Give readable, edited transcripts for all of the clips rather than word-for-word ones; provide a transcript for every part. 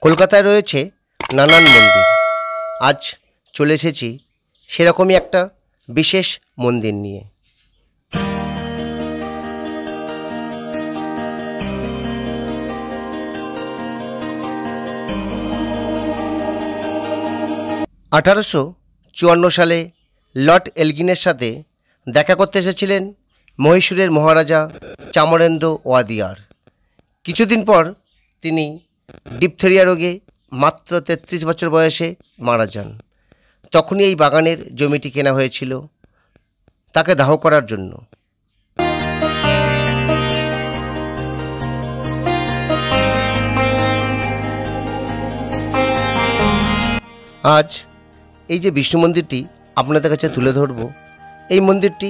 কলকাতায় রয়েছে নানান মন্দির। আজ চলে এসেছি সেরকমই একটা বিশেষ মন্দির নিয়ে। আঠারোশো 54 সালে লর্ড এলগিনের সাথে দেখা করতে এসেছিলেন মহীশূরের মহারাজা চামরেন্দ্র ওয়াদিয়ার। কিছুদিন পর তিনি ডিপথেরিয়া রোগে মাত্র 33 বছর বয়সে মারা যান। তখনই এই বাগানের জমিটি কেনা হয়েছিল তাকে দাহ করার জন্য। আজ এই যে বিষ্ণু মন্দিরটি আপনাদের কাছে তুলে ধরব, এই মন্দিরটি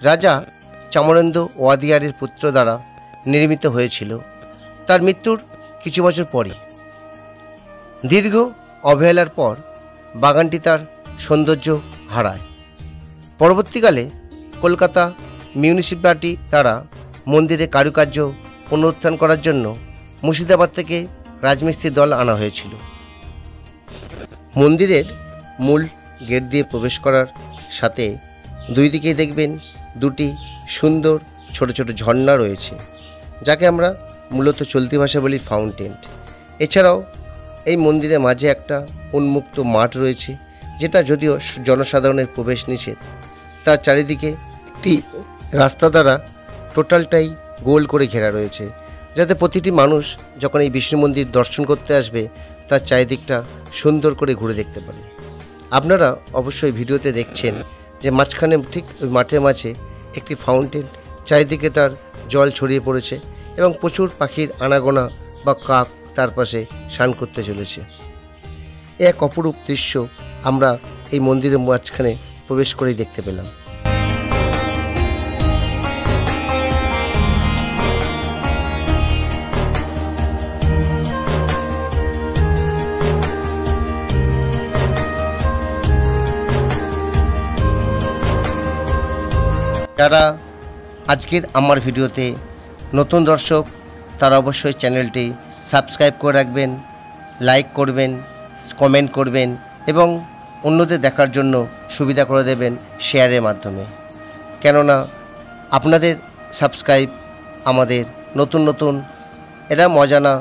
রাজা চামরেন্দ্র ওয়াদিয়ারের পুত্র দ্বারা নির্মিত হয়েছিল তার মৃত্যুর কিছু বছর পরই। দীর্ঘ অবহেলার পর বাগানটি তার সৌন্দর্য হারায়। পরবর্তীকালে কলকাতা মিউনিসিপ্যালিটি দ্বারা মন্দিরে কারুকার্য পুনরুত্থান করার জন্য মুর্শিদাবাদ থেকে রাজমিস্ত্রি দল আনা হয়েছিল। মন্দিরের মূল গেট দিয়ে প্রবেশ করার সাথে দুই দিকে দেখবেন দুটি সুন্দর ছোট ছোট ঝর্ণা রয়েছে, যাকে আমরা মূলত চলতি ভাষা বলি ফাউন্টেন। এছাড়াও এই মন্দিরের মাঝে একটা উন্মুক্ত মাঠ রয়েছে, যেটা যদিও জনসাধারণের প্রবেশ নিষেধ। তার চারিদিকে একটি রাস্তা দ্বারা টোটালটাই গোল করে ঘেরা রয়েছে, যাতে প্রতিটি মানুষ যখন এই বিষ্ণু মন্দির দর্শন করতে আসবে তার চারিদিকটা সুন্দর করে ঘুরে দেখতে পারে। আপনারা অবশ্যই ভিডিওতে দেখছেন যে মাঝখানে ঠিক ওই মাঠের মাঝে একটি ফাউন্টেন, চারিদিকে তার জল ছড়িয়ে পড়েছে এবং প্রচুর পাখির আনাগোনা বা কাক তার পাশে স্নান করতে চলেছে। এক অপরূপ দৃশ্য আমরা এই মন্দিরের মাঝখানে প্রবেশ করেই দেখতে পেলাম। যারা আজকের আমার ভিডিওতে নতুন দর্শক তারা অবশ্যই চ্যানেলটি সাবস্ক্রাইব করে রাখবেন, লাইক করবেন, কমেন্ট করবেন এবং অন্যদের দেখার জন্য সুবিধা করে দেবেন শেয়ারের মাধ্যমে। কেননা আপনাদের সাবস্ক্রাইব আমাদের নতুন নতুন এরা অজানা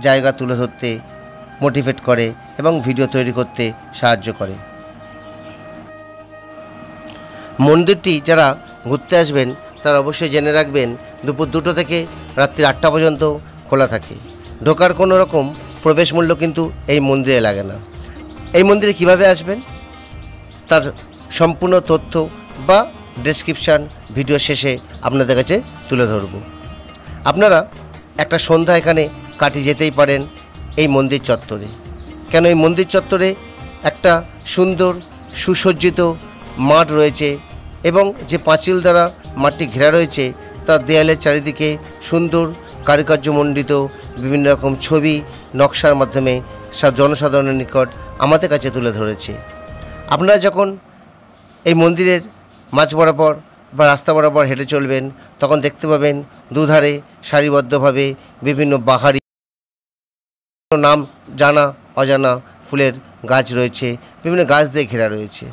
জায়গা তুলে ধরতে মোটিভেট করে এবং ভিডিও তৈরি করতে সাহায্য করে। মন্দিরটি যারা ঘুরতে আসবেন তারা অবশ্যই জেনে রাখবেন দুপুর 2টো থেকে রাত্রি 8টা পর্যন্ত খোলা থাকে। ঢোকার কোনো রকম প্রবেশ মূল্য কিন্তু এই মন্দিরে লাগে না। এই মন্দিরে কিভাবে আসবেন তার সম্পূর্ণ তথ্য বা ডেসক্রিপশান ভিডিও শেষে আপনাদের কাছে তুলে ধরব। আপনারা একটা সন্ধ্যা এখানে কাটিয়ে যেতেই পারেন এই মন্দির চত্বরে। কেন এই মন্দির চত্বরে একটা সুন্দর সুসজ্জিত মাঠ রয়েছে এবং যে পাঁচিল দ্বারা মাঠটি ঘেরা রয়েছে তার দেয়ালের চারিদিকে সুন্দর কারুকার্যমণ্ডিত বিভিন্ন রকম ছবি নকশার মাধ্যমে জনসাধারণের নিকট আমাদের কাছে তুলে ধরেছে। আপনারা যখন এই মন্দিরের মাঝ বরাবর বা রাস্তা বরাবর হেঁটে চলবেন তখন দেখতে পাবেন দুধারে সারিবদ্ধভাবে বিভিন্ন বাহারি নাম জানা অজানা ফুলের গাছ রয়েছে, বিভিন্ন গাছ দিয়ে ঘেরা রয়েছে।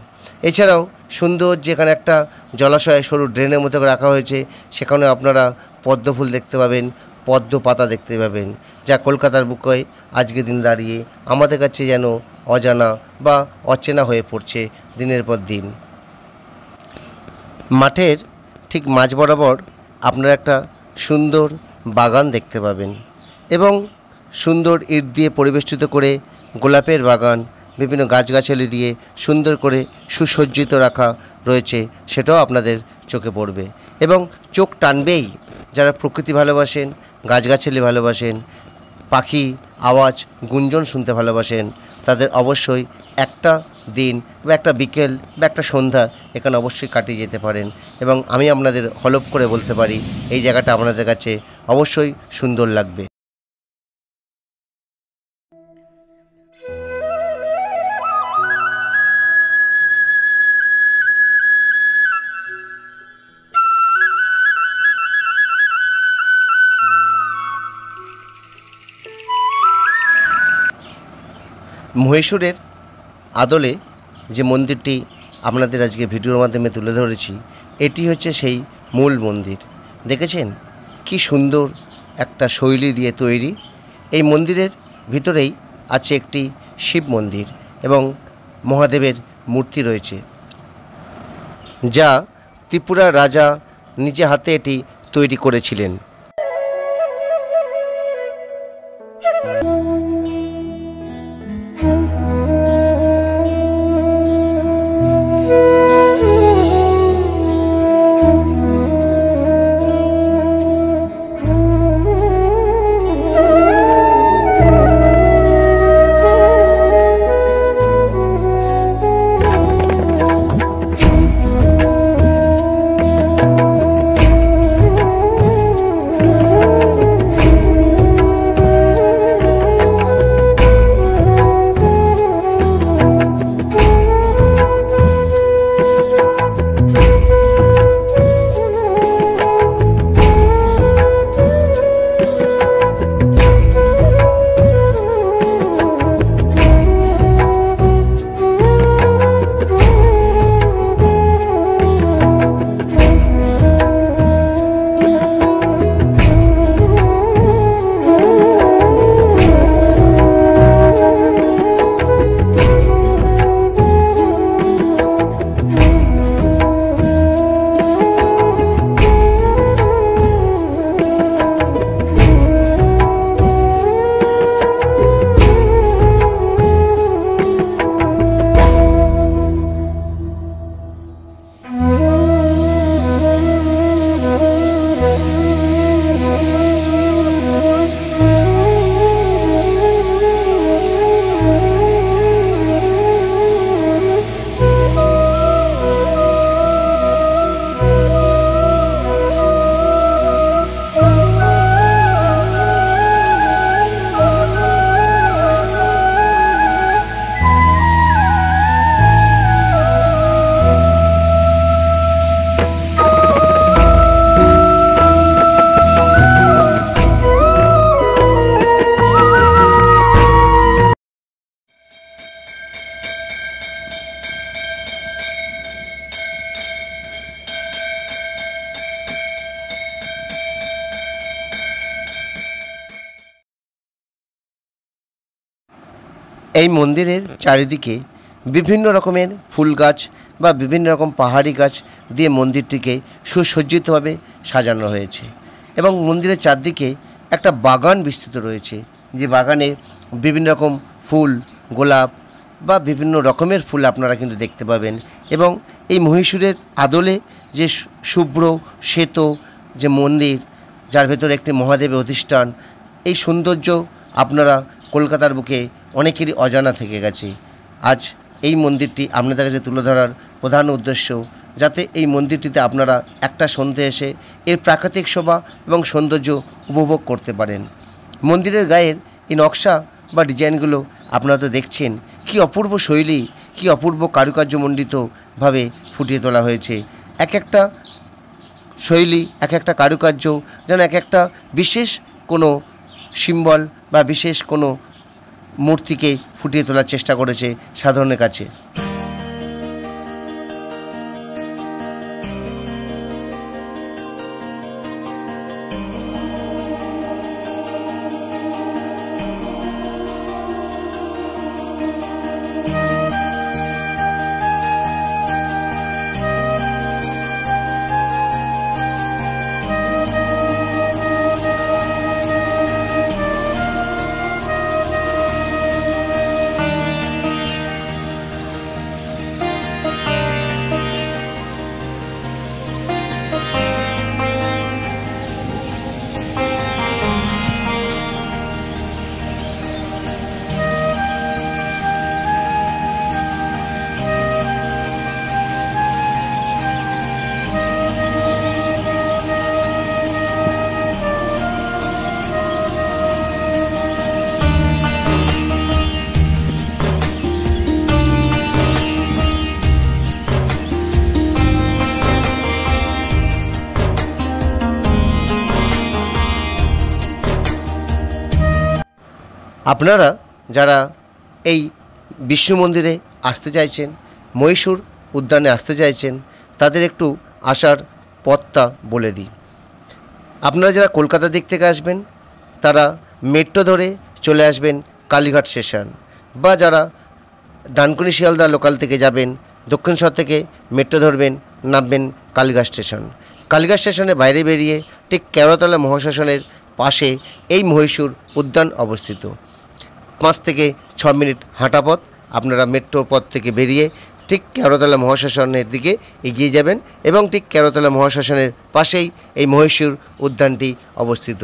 এছাড়াও সুন্দর যেখানে একটা জলাশয় সরু ড্রেনের মতো রাখা হয়েছে সেখানে আপনারা পদ্ম ফুল দেখতে পাবেন, পদ্ম পাতা দেখতে পাবেন, যা কলকাতার বুকে আজকের দিন দাঁড়িয়ে আমাদের কাছে যেন অজানা বা অচেনা হয়ে পড়ছে দিনের পর দিন। মাঠের ঠিক মাঝ বরাবর আপনারা একটা সুন্দর বাগান দেখতে পাবেন এবং সুন্দর ইট দিয়ে পরিবেষ্টিত করে গোলাপের বাগান বিভিন্ন গাছগাছালি দিয়ে সুন্দর করে সুসজ্জিত রাখা রয়েছে, সেটাও আপনাদের চোখে পড়বে এবং চোখ টানবেই। যারা প্রকৃতি ভালোবাসেন, গাছগাছালি ভালোবাসেন, পাখি আওয়াজ গুঞ্জন শুনতে ভালোবাসেন তাদের অবশ্যই একটা দিন বা একটা বিকেল বা একটা সন্ধ্যা এখানে অবশ্যই কাটিয়ে যেতে পারেন এবং আমি আপনাদের হলপ করে বলতে পারি এই জায়গাটা আপনাদের কাছে অবশ্যই সুন্দর লাগবে। মহীশূরের আদলে যে মন্দিরটি আপনাদের আজকে ভিডিওর মাধ্যমে তুলে ধরেছি, এটি হচ্ছে সেই মূল মন্দির। দেখেছেন কি সুন্দর একটা শৈলী দিয়ে তৈরি। এই মন্দিরের ভিতরেই আছে একটি শিব মন্দির এবং মহাদেবের মূর্তি রয়েছে, যা ত্রিপুরার রাজা নিজে হাতে এটি তৈরি করেছিলেন। এই মন্দিরের চারিদিকে বিভিন্ন রকমের ফুল গাছ বা বিভিন্ন রকম পাহাড়ি গাছ দিয়ে মন্দিরটিকে সুসজ্জিতভাবে সাজানো হয়েছে এবং মন্দিরের চারদিকে একটা বাগান বিস্তৃত রয়েছে, যে বাগানে বিভিন্ন রকম ফুল, গোলাপ বা বিভিন্ন রকমের ফুল আপনারা কিন্তু দেখতে পাবেন। এবং এই মহীশূরের আদলে যে শুভ্র শ্বেত যে মন্দির, যার ভেতরে একটি মহাদেবের অধিষ্ঠান, এই সৌন্দর্য আপনারা কলকাতার বুকে অনেকেরই অজানা থেকে গেছে। আজ এই মন্দিরটি আপনাদের কাছে তুলে ধরার প্রধান উদ্দেশ্য, যাতে এই মন্দিরটিতে আপনারা একটা সন্ধে এসে এর প্রাকৃতিক শোভা এবং সৌন্দর্য উপভোগ করতে পারেন। মন্দিরের গায়ের এই নকশা বা ডিজাইনগুলো আপনারা তো দেখছেন, কি অপূর্ব শৈলী, কি অপূর্ব কারুকার্যমণ্ডিতভাবে ফুটিয়ে তোলা হয়েছে। এক একটা শৈলী, এক একটা কারুকার্য যেন এক একটা বিশেষ কোনো সিম্বল বা বিশেষ কোনো মূর্তিকে ফুটিয়ে তোলার চেষ্টা করেছে সাধারণের কাছে। আপনারা যারা এই বিষ্ণু মন্দিরে আসতে চাইছেন, মহীশূর উদ্যানে আসতে চাইছেন, তাদের একটু আসার পথটা বলে দিই। আপনারা যারা কলকাতা দিক থেকে আসবেন তারা মেট্রো ধরে চলে আসবেন কালীঘাট স্টেশন, বা যারা ডানকুনি শিয়ালদা লোকাল থেকে যাবেন দক্ষিণেশ্বর থেকে মেট্রো ধরবেন, নামবেন কালীঘাট স্টেশন। কালীঘাট স্টেশনে বাইরে বেরিয়ে ঠিক কেওড়াতলা মহাশ্মশানের পাশে এই মহীশূর উদ্যান অবস্থিত। 5 থেকে 6 মিনিট হাঁটা পথ। আপনারা মেট্রো পথ থেকে বেরিয়ে ঠিক কেওড়াতলা মহাশ্মশানের দিকে এগিয়ে যাবেন এবং ঠিক কেওড়াতলা মহাশ্মশানের পাশেই এই মহীশূর উদ্যানটি অবস্থিত।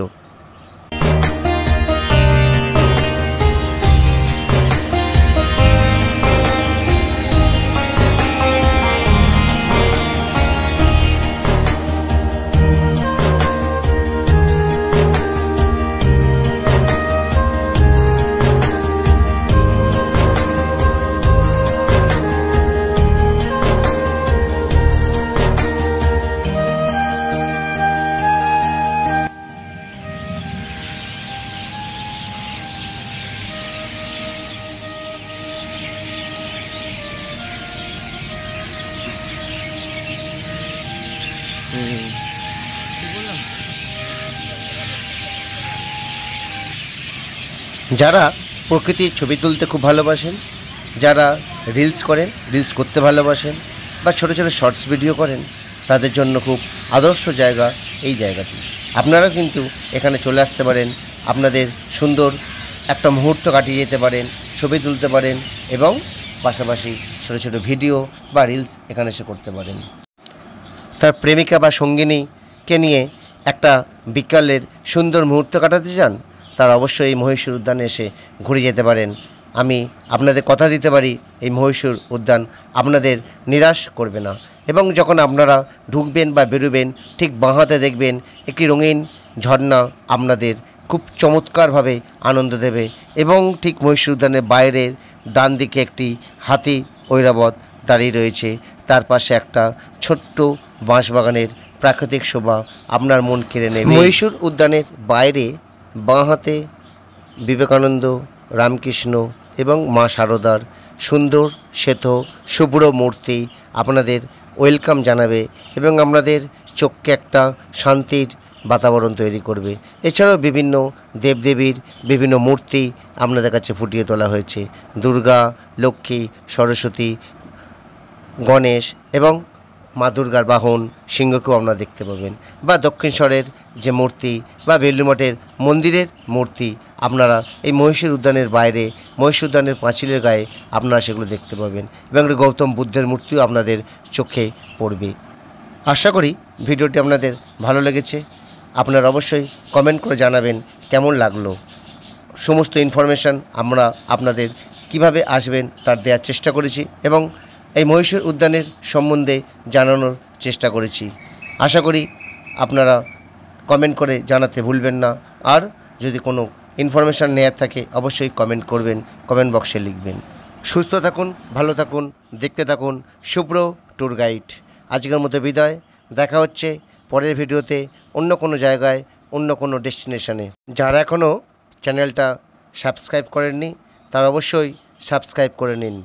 যারা প্রকৃতির ছবি তুলতে খুব ভালোবাসেন, যারা রিলস করেন, রিলস করতে ভালোবাসেন, বা ছোটো ছোটো শর্টস ভিডিও করেন, তাদের জন্য খুব আদর্শ জায়গা এই জায়গাটি। আপনারা কিন্তু এখানে চলে আসতে পারেন, আপনাদের সুন্দর একটা মুহূর্ত কাটিয়ে যেতে পারেন, ছবি তুলতে পারেন এবং পাশাপাশি ছোটো ছোটো ভিডিও বা রিলস এখানে এসে করতে পারেন। তার প্রেমিকা বা সঙ্গিনীকে নিয়ে একটা বিকালের সুন্দর মুহূর্ত কাটাতে চান, তারা অবশ্যই এই মহীশূর উদ্যানে এসে ঘুরে যেতে পারেন। আমি আপনাদের কথা দিতে পারি এই মহীশূর উদ্যান আপনাদের নিরাশ করবে না। এবং যখন আপনারা ঢুকবেন বা বেরোবেন ঠিক বাঁ হাতে দেখবেন একটি রঙিন ঝর্ণা আপনাদের খুব চমৎকারভাবে আনন্দ দেবে। এবং ঠিক মহীশূর উদ্যানের বাইরের ডান দিকে একটি হাতি ঐরাবত দাঁড়িয়ে রয়েছে, তার পাশে একটা ছোট্ট বাঁশবাগানের প্রাকৃতিক শোভা আপনার মন কেড়ে নেবে। মহীশূর উদ্যানের বাইরে বাঁ হাতে বিবেকানন্দ, রামকৃষ্ণ এবং মা শারদার সুন্দর শ্বেত শুভ্র মূর্তি আপনাদের ওয়েলকাম জানাবে এবং আপনাদের চোখকে একটা শান্তির বাতাবরণ তৈরি করবে। এছাড়াও বিভিন্ন দেবদেবীর বিভিন্ন মূর্তি আপনাদের কাছে ফুটিয়ে তোলা হয়েছে। দুর্গা, লক্ষ্মী, সরস্বতী, গণেশ এবং মা দুর্গার বাহন সিংহকেও আপনারা দেখতে পাবেন, বা দক্ষিণেশ্বরের যে মূর্তি বা বেলুড়মঠের মন্দিরের মূর্তি আপনারা এই মহীশূর উদ্যানের বাইরে মহীশূর উদ্যানের পাঁচিলের গায়ে আপনারা সেগুলো দেখতে পাবেন এবং গৌতম বুদ্ধের মূর্তিও আপনাদের চোখে পড়বে। আশা করি ভিডিওটি আপনাদের ভালো লেগেছে। আপনারা অবশ্যই কমেন্ট করে জানাবেন কেমন লাগলো। সমস্ত ইনফরমেশান আমরা আপনাদের কিভাবে আসবেন তার দেওয়ার চেষ্টা করেছি এবং এই মহীশূর উদ্যানের সম্বন্ধে জানানোর চেষ্টা করেছি। আশা করি আপনারা কমেন্ট করে জানাতে ভুলবেন না। আর যদি কোনো ইনফরমেশান নেওয়ার থাকে অবশ্যই কমেন্ট করবেন, কমেন্ট বক্সে লিখবেন। সুস্থ থাকুন, ভালো থাকুন, দেখতে থাকুন শুভ্র ট্যুর গাইড। আজকের মতো বিদায়। দেখা হচ্ছে পরের ভিডিওতে অন্য কোনো জায়গায়, অন্য কোনো ডেস্টিনেশনে। যারা এখনও চ্যানেলটা সাবস্ক্রাইব করেননি তারা অবশ্যই সাবস্ক্রাইব করে নিন।